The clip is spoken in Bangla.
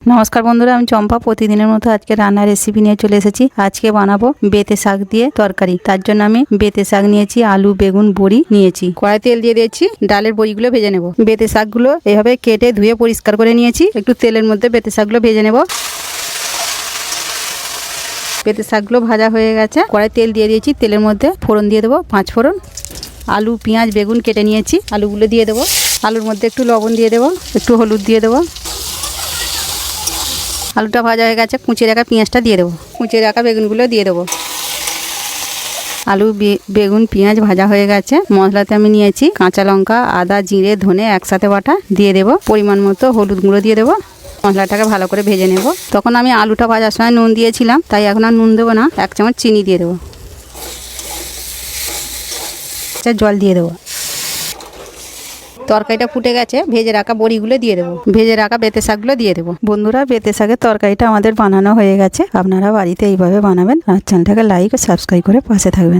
নমস্কার বন্ধুরা, আমি চম্পা। প্রতিদিনের মতো আজকে রান্নার রেসিপি নিয়ে চলে এসেছি। আজকে বানাবো বেতে শাক দিয়ে তরকারি। তার জন্য আমি বেতে শাক নিয়েছি, আলু, বেগুন, বড়ি নিয়েছি। কড়াই তেল দিয়ে দিয়েছি, ডালের বড়িগুলো ভেজে নেব। বেতে শাকগুলো এভাবে কেটে ধুয়ে পরিষ্কার করে নিয়েছি। একটু তেলের মধ্যে বেতে শাকগুলো ভেজে নেব। বেতে শাকগুলো ভাজা হয়ে গেছে। কড়াই তেল দিয়ে দিয়েছি, তেলের মধ্যে ফোড়ন দিয়ে দেবো, 5 ফোড়ন। আলু, পেঁয়াজ, বেগুন কেটে নিয়েছি, আলুগুলো দিয়ে দেবো। আলুর মধ্যে একটু লবণ দিয়ে দেবো, একটু হলুদ দিয়ে দেবো। আলুটা ভাজা হয়ে গেছে, কুচিয়ে রাখা পেঁয়াজটা দিয়ে দেবো। কুচিয়ে রাখা বেগুনগুলো দিয়ে দেবো। আলু, বেগুন, পেঁয়াজ ভাজা হয়ে গেছে। মশলাতে আমি নিয়েছি কাঁচা লঙ্কা, আদা, জিরে, ধনে একসাথে বাটা দিয়ে দেবো। পরিমাণ মতো হলুদ গুঁড়ো দিয়ে দেবো। মশলাটাকে ভালো করে ভেজে নেব। তখন আমি আলুটা ভাজার সময় নুন দিয়েছিলাম, তাই এখন আর নুন দেবো না। 1 চামচ চিনি দিয়ে দেবো। জল দিয়ে দেবো। তরকারিটা ফুটে গেছে, ভেজে রাখা বড়িগুলো দিয়ে দেবো। ভেজে রাখা বেতে শাকগুলো দিয়ে দেবো। বন্ধুরা, বেতে শাকের তরকারিটা আমাদের বানানো হয়ে গেছে। আপনারা বাড়িতে এইভাবে বানাবেন আর চ্যানেলটাকে লাইক ও সাবস্ক্রাইব করে পাশে থাকবেন।